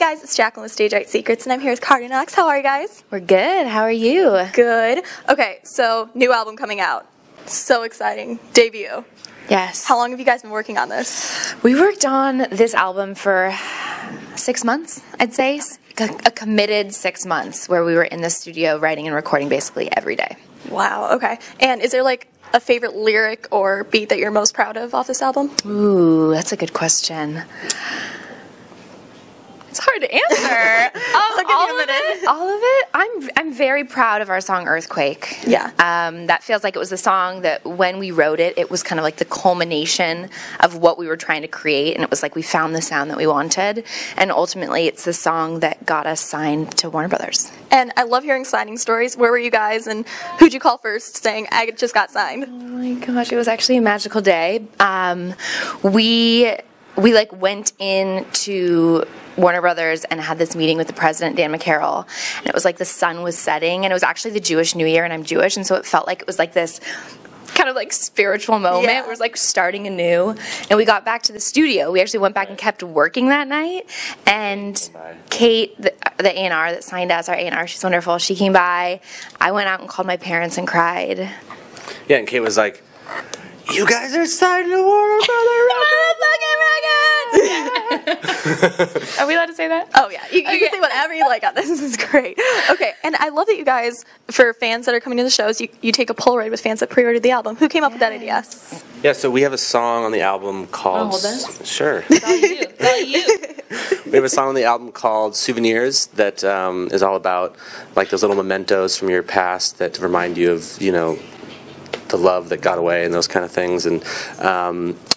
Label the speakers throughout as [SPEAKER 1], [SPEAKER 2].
[SPEAKER 1] guys, it's Jacqueline with Stage Right Secrets, and I'm here with Cardiknox. How are you guys?
[SPEAKER 2] We're good. How are you?
[SPEAKER 1] Good. Okay, so new album coming out. So exciting. Debut.
[SPEAKER 2] Yes.
[SPEAKER 1] How long have you guys been working on this?
[SPEAKER 2] We worked on this album for 6 months, I'd say. A committed 6 months where we were in the studio writing and recording basically every day.
[SPEAKER 1] Wow, okay. And is there like a favorite lyric or beat that you're most proud of off this album?
[SPEAKER 2] Ooh, that's a good question. It's hard to answer. All of it. I'm very proud of our song Earthquake.
[SPEAKER 1] Yeah.
[SPEAKER 2] That feels like it was a song that when we wrote it, it was kind of like the culmination of what we were trying to create, and it was like we found the sound that we wanted, and ultimately it's the song that got us signed to Warner Brothers.
[SPEAKER 1] And I love hearing signing stories. Where were you guys, and who'd you call first saying, I just got signed?
[SPEAKER 2] Oh my gosh, it was actually a magical day. We like went into Warner Brothers and had this meeting with the president, Dan McCarroll, and it was like the sun was setting, and it was actually the Jewish New Year, and I'm Jewish, and so it felt like it was like this kind of like spiritual moment.
[SPEAKER 1] Yeah.
[SPEAKER 2] It was like starting anew, and we got back to the studio. We actually went back and kept working that night, and Kate, the A&R that signed us, our A&R, she's wonderful, she came by. I went out and called my parents and cried.
[SPEAKER 3] Yeah, and Kate was like, "You guys are signed to Warner Brothers Records!"
[SPEAKER 2] Are we allowed to say that?
[SPEAKER 1] Oh yeah, you can say whatever you like on this. This is great. Okay, and I love that you guys, for fans that are coming to the shows, you take a Polaroid with fans that pre-ordered the album. Who came up with that idea?
[SPEAKER 3] Yeah, so we have a song on the album called...
[SPEAKER 2] hold on.
[SPEAKER 3] Sure.
[SPEAKER 2] It's all you. It's all you.
[SPEAKER 3] We have a song on the album called Souvenirs that is all about like those little mementos from your past that remind you of, you know, the love that got away and those kind of things. And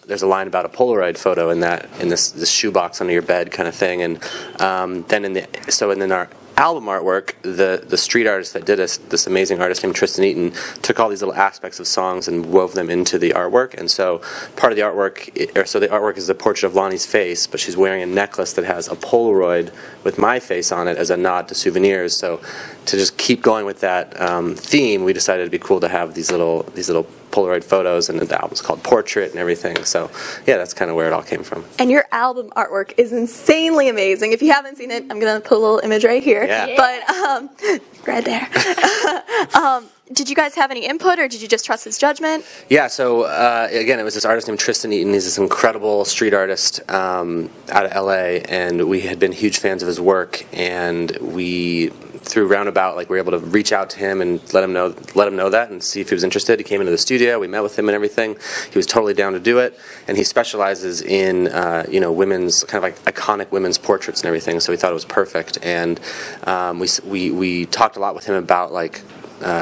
[SPEAKER 3] there's a line about a Polaroid photo in this shoebox under your bed kind of thing. And then in our album artwork, the street artist that did this amazing artist named Tristan Eaton took all these little aspects of songs and wove them into the artwork. And so part of the artwork, the artwork is the portrait of Lonnie's face, but she's wearing a necklace that has a Polaroid with my face on it as a nod to Souvenirs. So to just keep going with that theme, we decided it'd be cool to have these little Polaroid photos, and the album's called Portrait and everything. So yeah, that's kind of where it all came from.
[SPEAKER 1] And your album artwork is insanely amazing. If you haven't seen it, I'm gonna put a little image right here.
[SPEAKER 3] Yeah.
[SPEAKER 1] But right there. Did you guys have any input, or did you just trust his judgment?
[SPEAKER 3] Yeah, so again, it was this artist named Tristan Eaton. He's this incredible street artist out of LA, and we had been huge fans of his work, and we, through roundabout, like, we were able to reach out to him and let him know that and see if he was interested. He came into the studio, we met with him and everything. He was totally down to do it, and he specializes in women's, kind of like iconic women's portraits and everything, so we thought it was perfect. And we talked a lot with him about like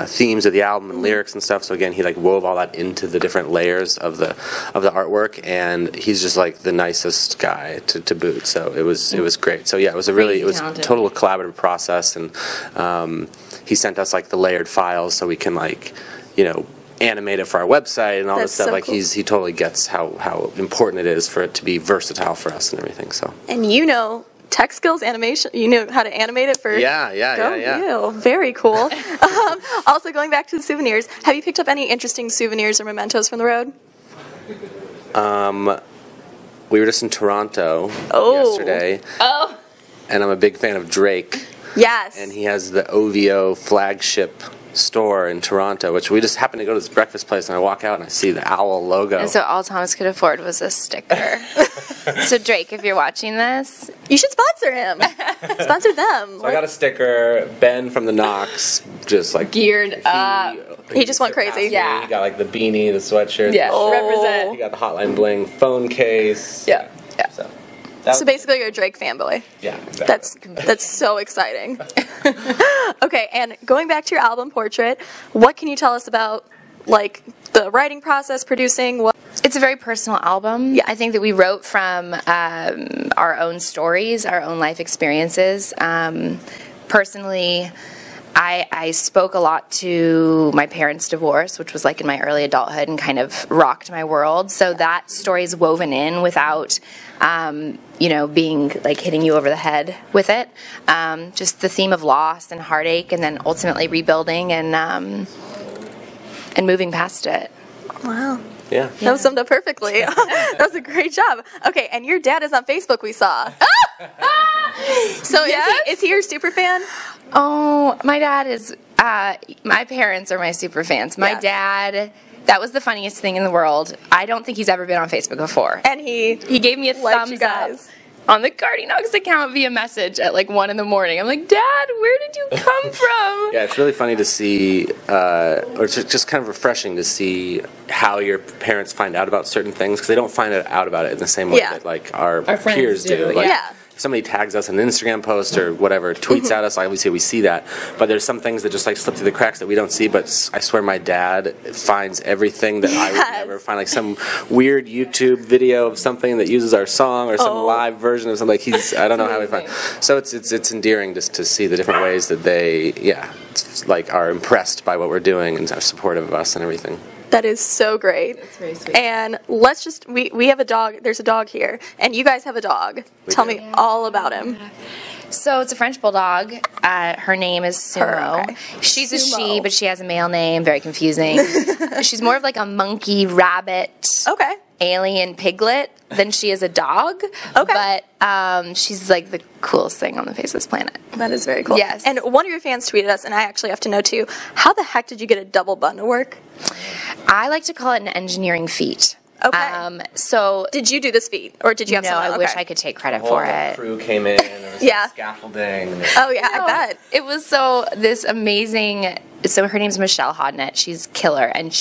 [SPEAKER 3] themes of the album and lyrics and stuff. So again, he like wove all that into the different layers of the artwork, and he's just like the nicest guy to boot. So it was great. So yeah, it was a total collaborative process, and he sent us like the layered files so we can like, you know, animate it for our website and all this stuff.
[SPEAKER 1] So
[SPEAKER 3] like
[SPEAKER 1] cool.
[SPEAKER 3] he totally gets how important it is for it to be versatile for us and everything. So
[SPEAKER 1] And you know tech skills, animation, you know how to animate it for...
[SPEAKER 3] Yeah.
[SPEAKER 1] You. Very cool. Also, going back to the souvenirs, have you picked up any interesting souvenirs or mementos from the road?
[SPEAKER 3] We were just in Toronto yesterday.
[SPEAKER 2] Oh.
[SPEAKER 3] And I'm a big fan of Drake.
[SPEAKER 1] Yes.
[SPEAKER 3] And he has the OVO flagship store in Toronto, which we just happened to go to this breakfast place, and I walk out and I see the owl logo.
[SPEAKER 2] And so all Thomas could afford was a sticker. So Drake, if you're watching this,
[SPEAKER 1] you should sponsor him. Sponsor them.
[SPEAKER 3] So I got a sticker. Ben from the Knox just like
[SPEAKER 2] geared up.
[SPEAKER 1] He just went crazy.
[SPEAKER 2] Yeah.
[SPEAKER 3] He got like the beanie, the sweatshirt.
[SPEAKER 2] Yeah.
[SPEAKER 1] Oh.
[SPEAKER 2] Represent.
[SPEAKER 3] He got the Hotline Bling phone case.
[SPEAKER 2] Yeah.
[SPEAKER 1] So basically, you're a Drake fanboy.
[SPEAKER 3] Yeah, exactly.
[SPEAKER 1] That's so exciting. Okay, and going back to your album Portrait, what can you tell us about like the writing process, producing?
[SPEAKER 2] It's a very personal album.
[SPEAKER 1] Yeah.
[SPEAKER 2] I think that we wrote from our own stories, our own life experiences. Personally, I spoke a lot to my parents' divorce, which was like in my early adulthood and kind of rocked my world. So that story is woven in without, being like hitting you over the head with it. Just the theme of loss and heartache, and then ultimately rebuilding and moving past it.
[SPEAKER 1] Wow.
[SPEAKER 3] Yeah.
[SPEAKER 1] That was summed up perfectly. That was a great job. Okay, and your dad is on Facebook, we saw. So is he your super fan?
[SPEAKER 2] Oh, my dad is, my parents are my super fans. My dad, that was the funniest thing in the world. I don't think he's ever been on Facebook before.
[SPEAKER 1] And he
[SPEAKER 2] gave me a thumbs up on the Cardiknox account via message at like 1 in the morning. I'm like, Dad, where did you come from?
[SPEAKER 3] Yeah, it's really funny to see, or it's just kind of refreshing to see how your parents find out about certain things, because they don't find out about it in the same way that like our peers do. Like, if somebody tags us in an Instagram post or whatever, tweets at us, obviously we see that. But there's some things that just like slip through the cracks that we don't see. But I swear my dad finds everything that I would never find, like some weird YouTube video of something that uses our song or some live version of something. Like I don't know how we find. So it's endearing just to see the different ways that they it's like are impressed by what we're doing and are supportive of us and everything.
[SPEAKER 1] That is so great. That's very sweet. And let's just, we have a dog, there's a dog here, and you guys have a dog. Tell me all about him.
[SPEAKER 2] So it's a French Bulldog. Her name is Sumo. She's a she, but she has a male name, very confusing. She's more of like a monkey, rabbit, alien piglet than she is a dog. But she's like the coolest thing on the face of this planet.
[SPEAKER 1] That is very cool.
[SPEAKER 2] Yes.
[SPEAKER 1] And one of your fans tweeted us, and I actually have to know too, how the heck did you get a double button to work?
[SPEAKER 2] I like to call it an engineering feat.
[SPEAKER 1] Okay.
[SPEAKER 2] So
[SPEAKER 1] did you do this feat, or did you have someone?
[SPEAKER 2] I wish I could take credit for it.
[SPEAKER 3] The crew came in. There was like scaffolding.
[SPEAKER 1] Oh yeah, I bet.
[SPEAKER 2] It was so this amazing. So her name's Michelle Hodnett. She's killer, and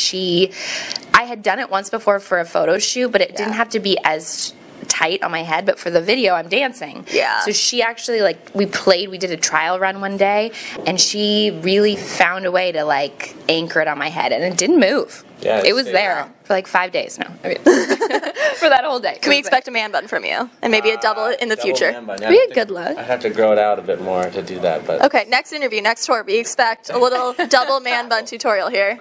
[SPEAKER 2] I had done it once before for a photo shoot, but it didn't have to be as tight on my head, but for the video I'm dancing.
[SPEAKER 1] Yeah.
[SPEAKER 2] So she actually we did a trial run one day, and she really found a way to like anchor it on my head, and it didn't move. Yeah, it was there for like 5 days. No, I mean, for that whole day.
[SPEAKER 1] Can we expect a man bun from you, and maybe a double in the future?
[SPEAKER 2] Be a good look.
[SPEAKER 3] I have to grow it out a bit more to do that, but
[SPEAKER 1] okay. Next interview, next tour, we expect a little double man bun tutorial here.